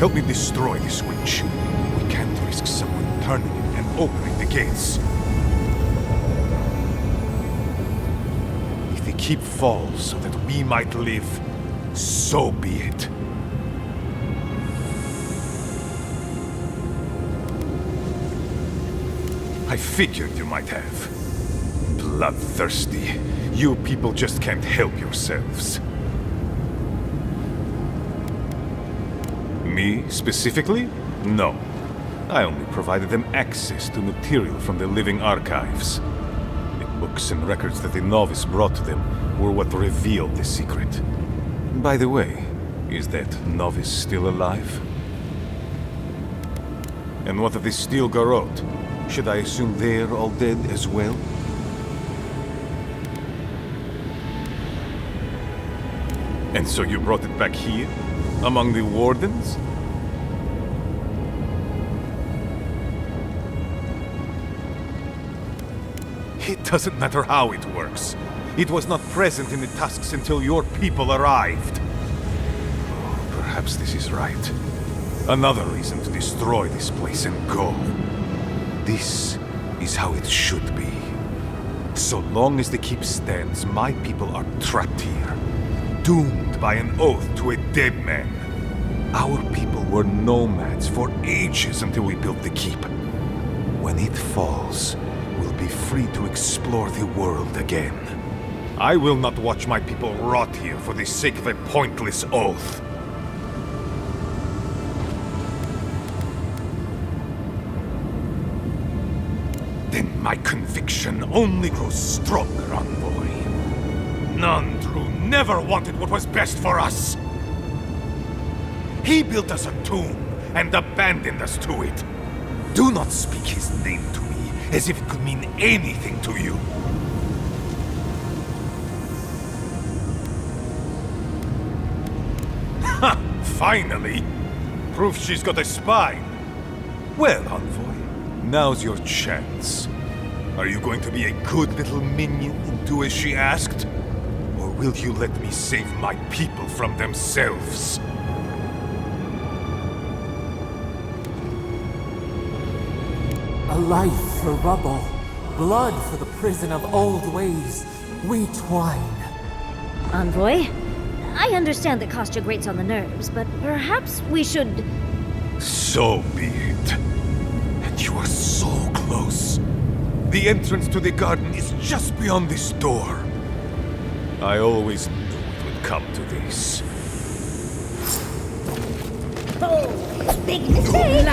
help me destroy this witch. We can't risk someone turning it and opening the gates. If the keep falls so that we might live, so be it. I figured you might have. Bloodthirsty. You people just can't help yourselves. Me, specifically? No. I only provided them access to material from the living archives. The books and records that the novice brought to them were what revealed the secret. By the way, is that novice still alive? And what of the Steel Garrote? Should I assume they're all dead as well? And so you brought it back here? Among the wardens? It doesn't matter how it works. It was not present in the tusks until your people arrived. Oh, perhaps this is right. Another reason to destroy this place and go. This is how it should be. So long as the keep stands, my people are trapped here. Doomed by an oath to a dead man. Our people were nomads for ages until we built the keep. When it falls, we'll be free to explore the world again. I will not watch my people rot here for the sake of a pointless oath. Then my conviction only grows stronger, envoy. Nandru never wanted what was best for us. He built us a tomb and abandoned us to it. Do not speak his name to me as if it could mean anything to you. Ha! Finally! Proof she's got a spine. Well, envoy, now's your chance. Are you going to be a good little minion and do as she asked? Or will you let me save my people from themselves? A life for rubble, blood for the prison of old ways. We twine. Envoy, I understand that Kostya grates on the nerves, but perhaps we should... So be it. And you are so close. The entrance to the garden is just beyond this door. I always knew it would come to this. Oh, big mistake!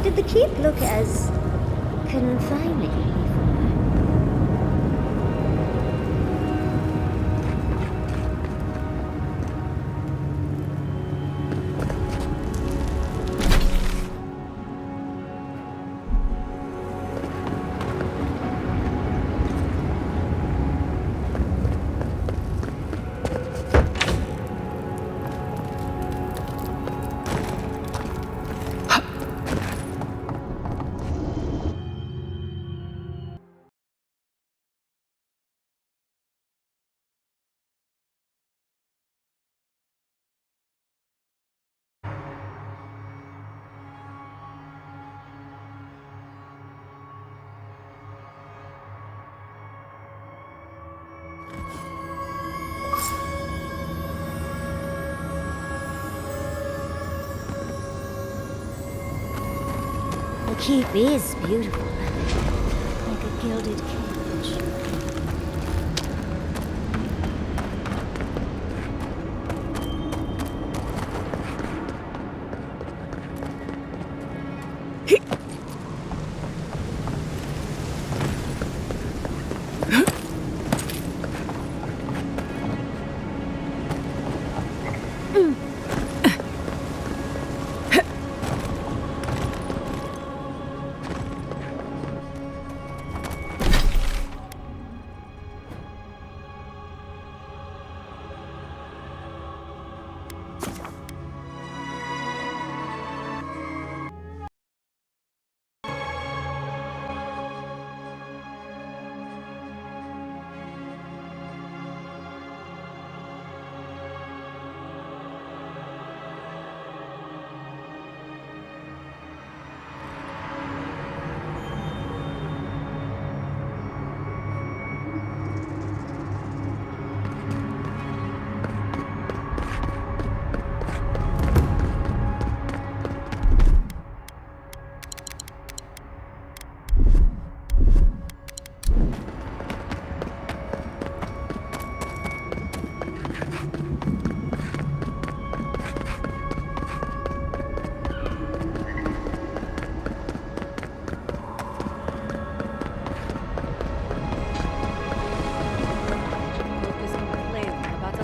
Did the keep look as confining before? keep is beautiful. Like a gilded cage.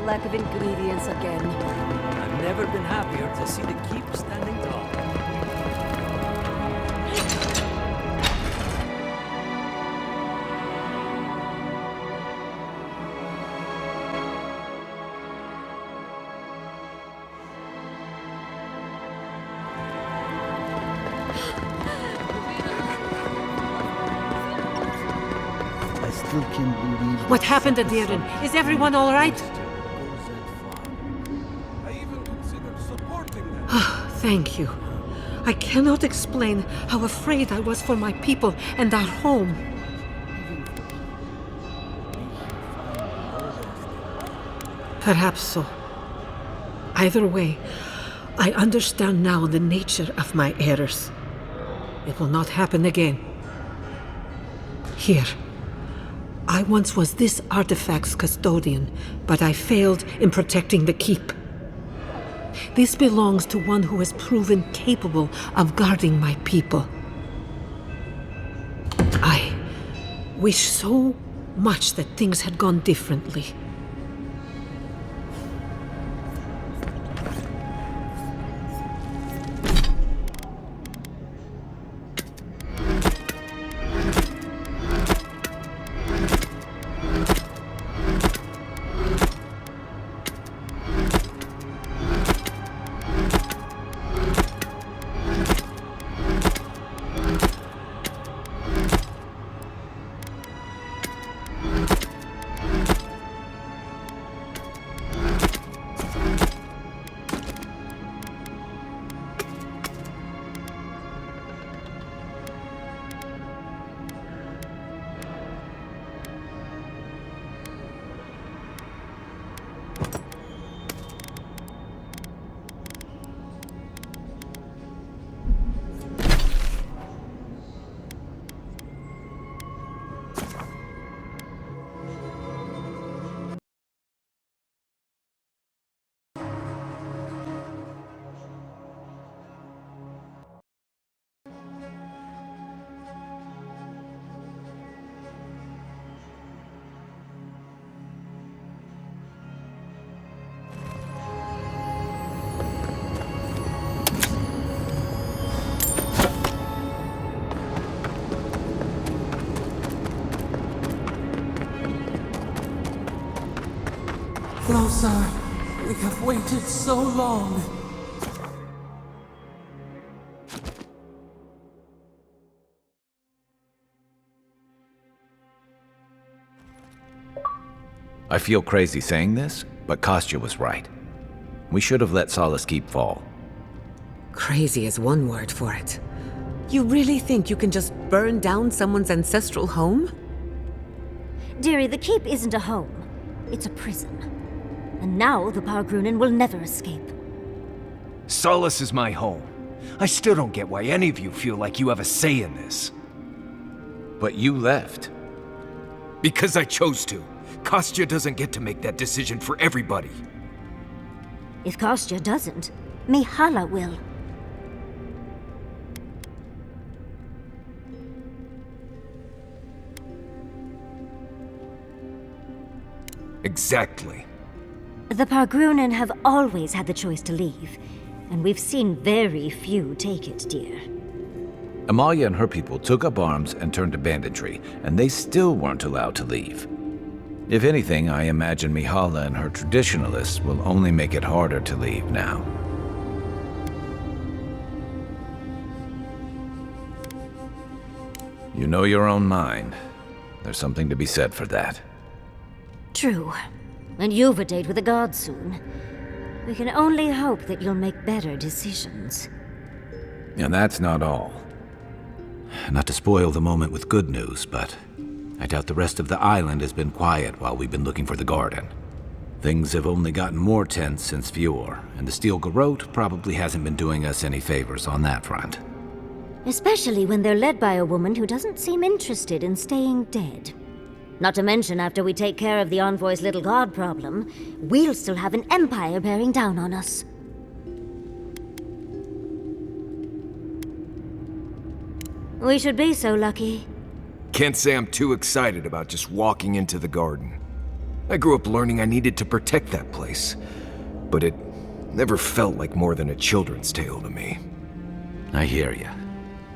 Lack of ingredients again. I've never been happier to see the keep standing tall. I still can't believe... What happened, Aedyr? Is everyone all right? Thank you. I cannot explain how afraid I was for my people and our home. Perhaps so. Either way, I understand now the nature of my errors. It will not happen again. Here. I once was this artifact's custodian, but I failed in protecting the keep. This belongs to one who has proven capable of guarding my people. I wish so much that things had gone differently. Closer. We have waited so long. I feel crazy saying this, but Kostya was right. We should have let Solace keep fall. Crazy is one word for it. You really think you can just burn down someone's ancestral home? Dearie, the keep isn't a home. It's a prison. And now the Pargrunen will never escape. Solace is my home. I still don't get why any of you feel like you have a say in this. But you left. Because I chose to. Kostya doesn't get to make that decision for everybody. If Kostya doesn't, Mihala will. Exactly. The Pargrunen have always had the choice to leave, and we've seen very few take it, dear. Amalia and her people took up arms and turned to banditry, and they still weren't allowed to leave. If anything, I imagine Mihala and her traditionalists will only make it harder to leave now. You know your own mind. There's something to be said for that. True. And you've a date with the gods soon. We can only hope that you'll make better decisions. And that's not all. Not to spoil the moment with good news, but I doubt the rest of the island has been quiet while we've been looking for the garden. Things have only gotten more tense since Fjord, and the Steel Garrote probably hasn't been doing us any favors on that front. Especially when they're led by a woman who doesn't seem interested in staying dead. Not to mention, after we take care of the Envoy's little god problem, we'll still have an empire bearing down on us. We should be so lucky. Can't say I'm too excited about just walking into the garden. I grew up learning I needed to protect that place, but it never felt like more than a children's tale to me. I hear ya.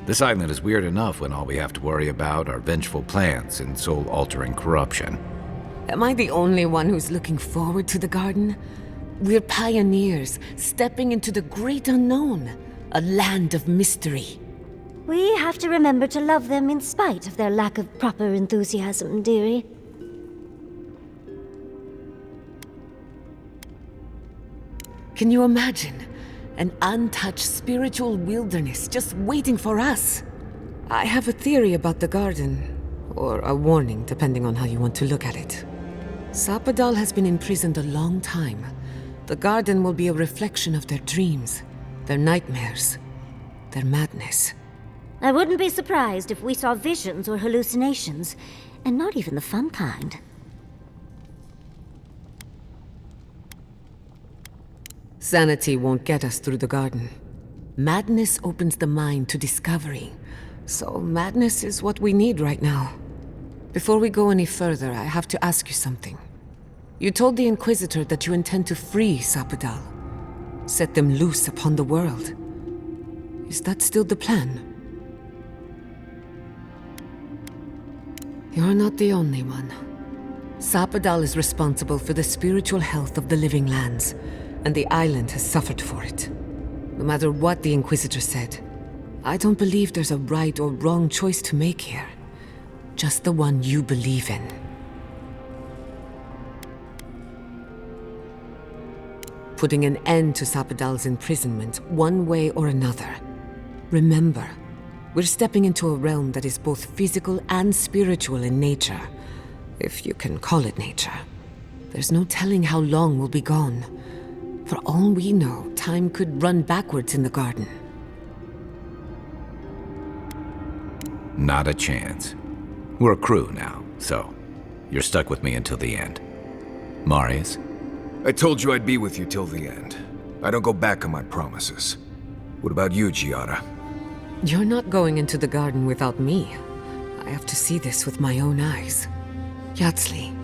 This island is weird enough when all we have to worry about are vengeful plans and soul-altering corruption. Am I the only one who's looking forward to the garden? We're pioneers, stepping into the great unknown, a land of mystery. We have to remember to love them in spite of their lack of proper enthusiasm, dearie. Can you imagine? An untouched spiritual wilderness just waiting for us. I have a theory about the garden, or a warning, depending on how you want to look at it. Sapadal has been imprisoned a long time. The garden will be a reflection of their dreams, their nightmares, their madness. I wouldn't be surprised if we saw visions or hallucinations, and not even the fun kind. Sanity won't get us through the garden. Madness opens the mind to discovery. So madness is what we need right now. Before we go any further, I have to ask you something. You told the Inquisitor that you intend to free Sapadal. Set them loose upon the world. Is that still the plan? You're not the only one. Sapadal is responsible for the spiritual health of the living lands, and the island has suffered for it. No matter what the Inquisitor said, I don't believe there's a right or wrong choice to make here. Just the one you believe in. Putting an end to Sapadal's imprisonment, one way or another. Remember, we're stepping into a realm that is both physical and spiritual in nature. If you can call it nature. There's no telling how long we'll be gone. For all we know, time could run backwards in the garden. Not a chance. We're a crew now, so you're stuck with me until the end. Marius? I told you I'd be with you till the end. I don't go back on my promises. What about you, Giada? You're not going into the garden without me. I have to see this with my own eyes. Yatsli,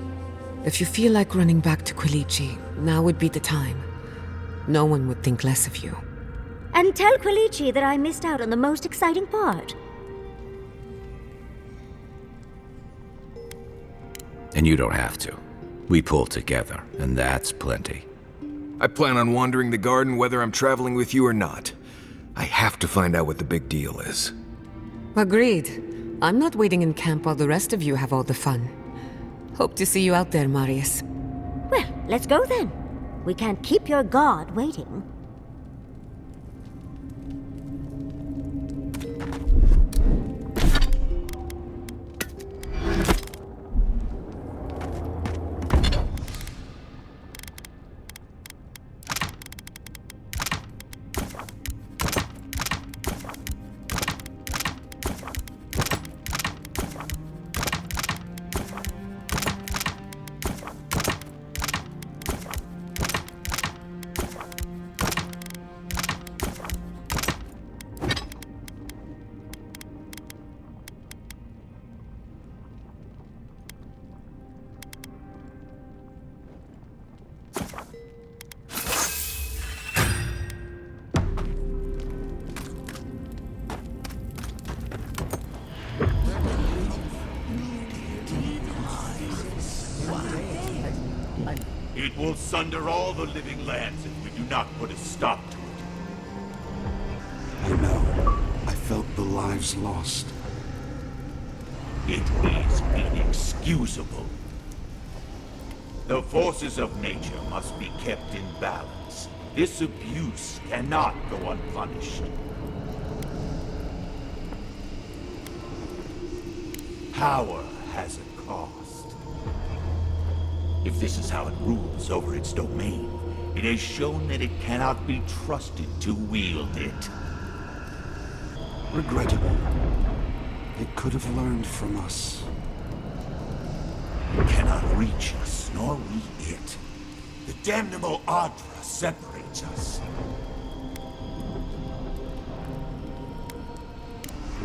if you feel like running back to Quilici, now would be the time. No one would think less of you. And tell Quilici that I missed out on the most exciting part. And you don't have to. We pull together, and that's plenty. I plan on wandering the garden whether I'm traveling with you or not. I have to find out what the big deal is. Agreed. I'm not waiting in camp while the rest of you have all the fun. Hope to see you out there, Marius. Well, let's go then. We can't keep your god waiting. will sunder all the living lands if we do not put a stop to it. I know. I felt the lives lost. It is inexcusable. The forces of nature must be kept in balance. This abuse cannot go unpunished. Power has a cost. If this is how it rules over its domain, it has shown that it cannot be trusted to wield it. Regrettable. It could have learned from us. It cannot reach us, nor we it. The damnable Aedyr separates us.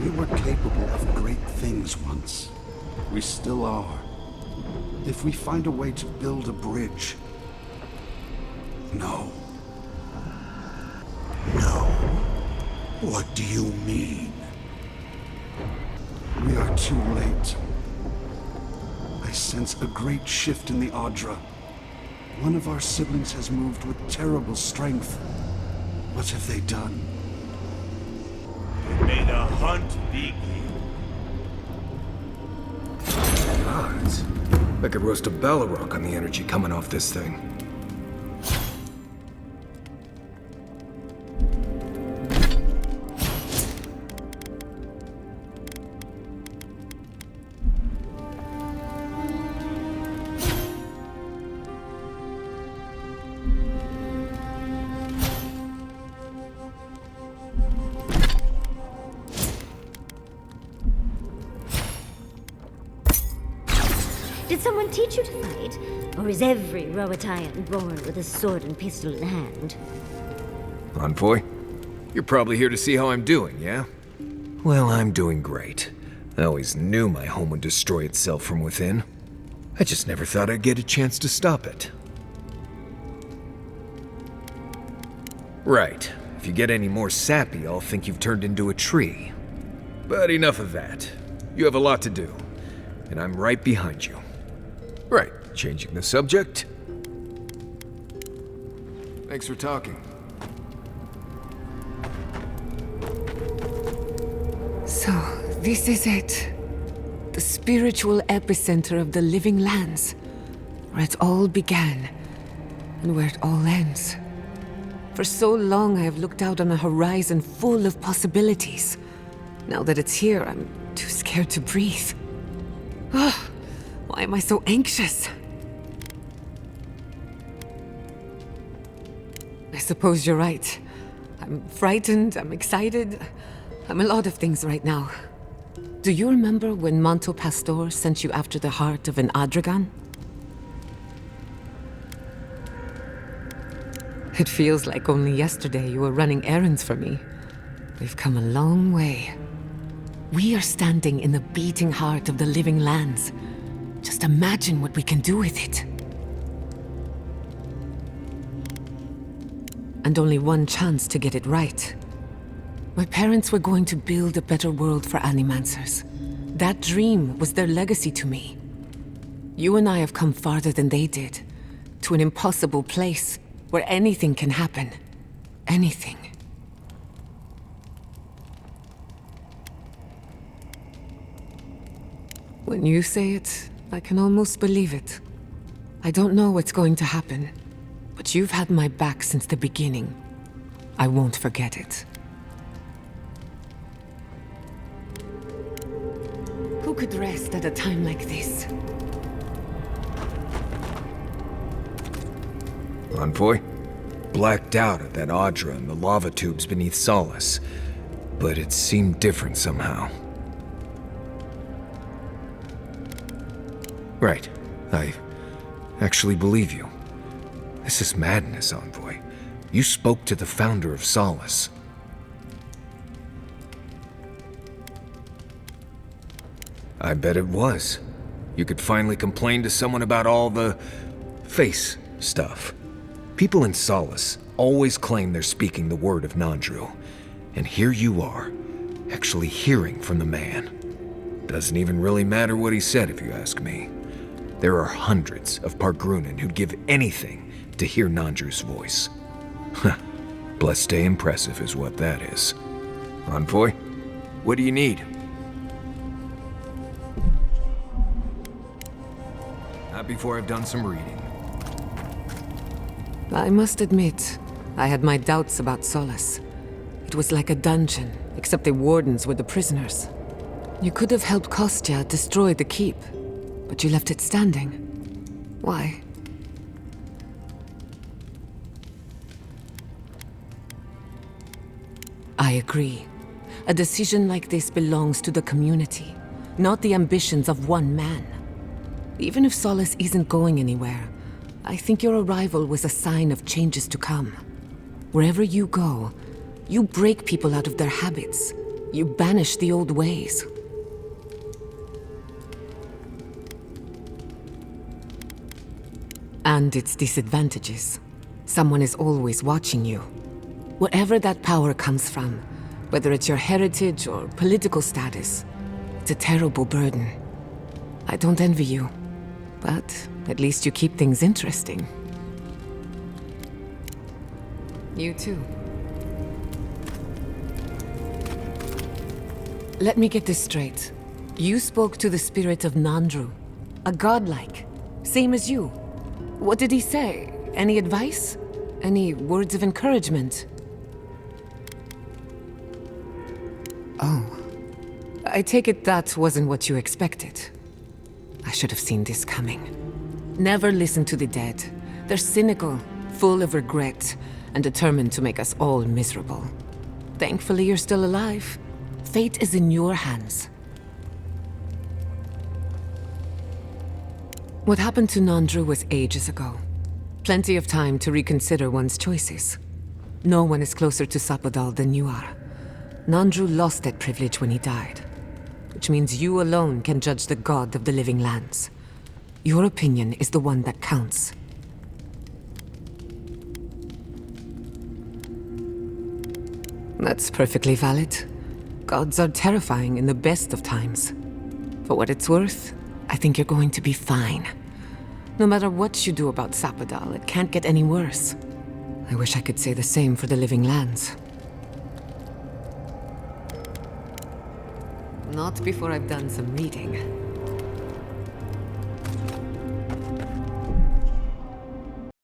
We were capable of great things once. We still are. If we find a way to build a bridge. No. No? What do you mean? We are too late. I sense a great shift in the Aedyr. One of our siblings has moved with terrible strength. What have they done? May the hunt begin. Odds. I could roast a Balrog on the energy coming off this thing. Did someone teach you to fight? Or is every Roatayan born with a sword and pistol in hand? Envoy, you're probably here to see how I'm doing, yeah? Well, I'm doing great. I always knew my home would destroy itself from within. I just never thought I'd get a chance to stop it. Right. If you get any more sappy, I'll think you've turned into a tree. But enough of that. You have a lot to do, and I'm right behind you. Right, changing the subject. Thanks for talking. So, this is it. The spiritual epicenter of the living lands. Where it all began, and where it all ends. For so long, I have looked out on a horizon full of possibilities. Now that it's here, I'm too scared to breathe. Ugh. Why am I so anxious? I suppose you're right. I'm frightened, I'm excited. I'm a lot of things right now. Do you remember when Manto Pastor sent you after the heart of an Adragan? It feels like only yesterday you were running errands for me. We've come a long way. We are standing in the beating heart of the living lands. Just imagine what we can do with it. And only one chance to get it right. My parents were going to build a better world for Animancers. That dream was their legacy to me. You and I have come farther than they did. To an impossible place where anything can happen. Anything. When you say it, I can almost believe it. I don't know what's going to happen, but you've had my back since the beginning. I won't forget it. Who could rest at a time like this? Envoy? Blacked out at that Aedyr and the lava tubes beneath Solace, but it seemed different somehow. Right. I actually believe you. This is madness, Envoy. You spoke to the founder of Solace. I bet it was. You could finally complain to someone about all the face stuff. People in Solace always claim they're speaking the word of Nandru. And here you are, actually hearing from the man. Doesn't even really matter what he said if you ask me. There are hundreds of Pargrunan who'd give anything to hear Nandru's voice. Huh. Blessed stay impressive is what that is. Envoy, what do you need? Not before I've done some reading. I must admit, I had my doubts about Solace. It was like a dungeon, except the wardens were the prisoners. You could have helped Kostya destroy the keep, but you left it standing. Why? I agree. A decision like this belongs to the community, not the ambitions of one man. Even if Solace isn't going anywhere, I think your arrival was a sign of changes to come. Wherever you go, you break people out of their habits. You banish the old ways. And its disadvantages. Someone is always watching you. Wherever that power comes from, whether it's your heritage or political status, it's a terrible burden. I don't envy you, but at least you keep things interesting. You too. Let me get this straight. You spoke to the spirit of Nandru, a godlike, same as you. What did he say? Any advice? Any words of encouragement? Oh. I take it that wasn't what you expected. I should have seen this coming. Never listen to the dead. They're cynical, full of regret, and determined to make us all miserable. Thankfully, you're still alive. Fate is in your hands. What happened to Nandru was ages ago. Plenty of time to reconsider one's choices. No one is closer to Sapodal than you are. Nandru lost that privilege when he died, which means you alone can judge the god of the living lands. Your opinion is the one that counts. That's perfectly valid. Gods are terrifying in the best of times. For what it's worth, I think you're going to be fine. No matter what you do about Sapodal, it can't get any worse. I wish I could say the same for the living lands. Not before I've done some reading.